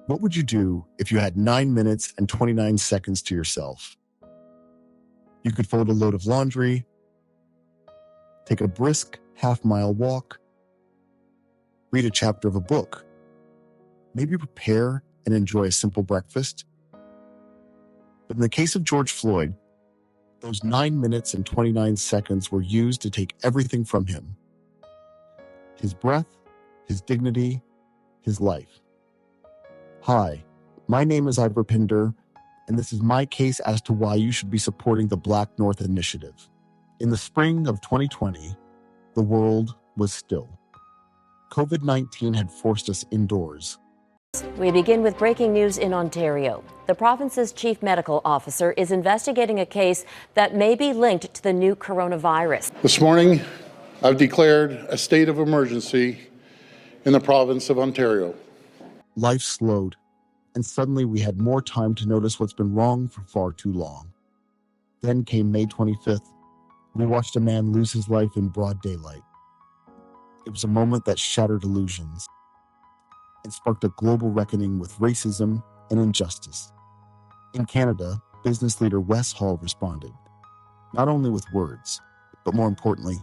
What would you do if you had 9 minutes and 29 seconds to yourself? You could fold a load of laundry, take a brisk half-mile walk, read a chapter of a book, maybe prepare and enjoy a simple breakfast. But in the case of George Floyd, those 9 minutes and 29 seconds were used to take everything from him. His breath, his dignity, his life. Hi, my name is Ivor Pinder, and this is my case as to why you should be supporting the BlackNorth Initiative. In the spring of 2020, the world was still. COVID-19 had forced us indoors. We begin with breaking news in Ontario. The province's chief medical officer is investigating a case that may be linked to the new coronavirus. This morning, I've declared a state of emergency in the province of Ontario. Life slowed, and suddenly we had more time to notice what's been wrong for far too long. Then came May 25th. We watched a man lose his life in broad daylight. It was a moment that shattered illusions and sparked a global reckoning with racism and injustice. In Canada, business leader Wes Hall responded, not only with words, but more importantly,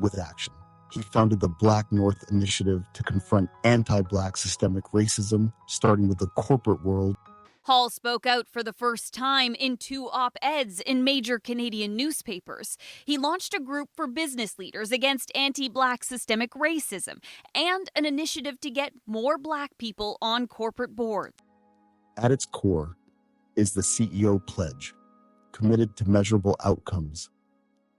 with action. He founded the BlackNorth Initiative to confront anti-Black systemic racism, starting with the corporate world. Hall spoke out for the first time in 2 op-eds in major Canadian newspapers. He launched a group for business leaders against anti-Black systemic racism and an initiative to get more Black people on corporate boards. At its core is the CEO Pledge, committed to measurable outcomes,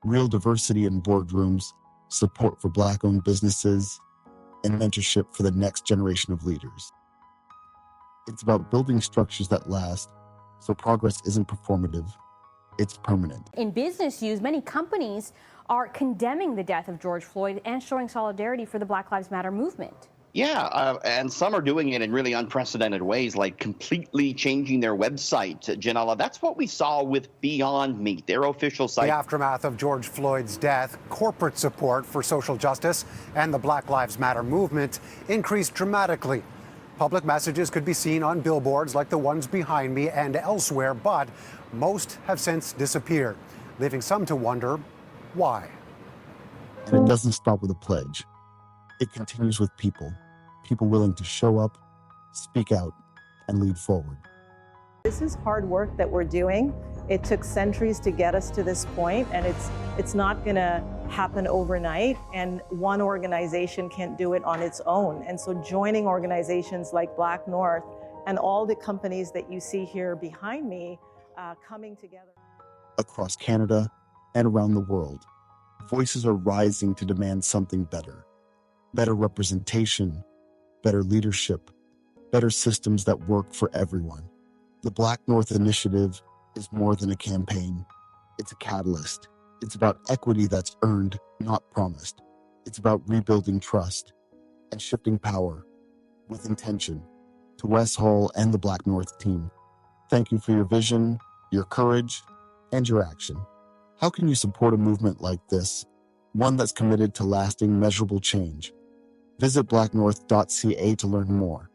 real diversity in boardrooms, support for Black-owned businesses, and mentorship for the next generation of leaders. It's about building structures that last, so progress isn't performative, it's permanent. In business news, many companies are condemning the death of George Floyd and showing solidarity for the Black Lives Matter movement. Yeah, and some are doing it in really unprecedented ways, like completely changing their website. Janella, that's what we saw with Beyond Meat, their official site. The aftermath of George Floyd's death, corporate support for social justice and the Black Lives Matter movement increased dramatically. Public messages could be seen on billboards like the ones behind me and elsewhere, but most have since disappeared, leaving some to wonder why. And it doesn't stop with a pledge. It continues with people willing to show up, speak out, and lead forward. This is hard work that we're doing. It took centuries to get us to this point, and it's not going to happen overnight, and one organization can't do it on its own. And so joining organizations like BlackNorth and all the companies that you see here behind me coming together. Across Canada and around the world, voices are rising to demand something better. Better representation, better leadership, better systems that work for everyone. The BlackNorth Initiative is more than a campaign. It's a catalyst. It's about equity that's earned, not promised. It's about rebuilding trust and shifting power with intention. To Wes Hall and the BlackNorth team, thank you for your vision, your courage, and your action. How can you support a movement like this, one that's committed to lasting, measurable change? Visit blacknorth.ca to learn more,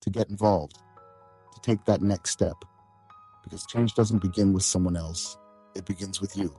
to get involved, to take that next step. Because change doesn't begin with someone else, it begins with you.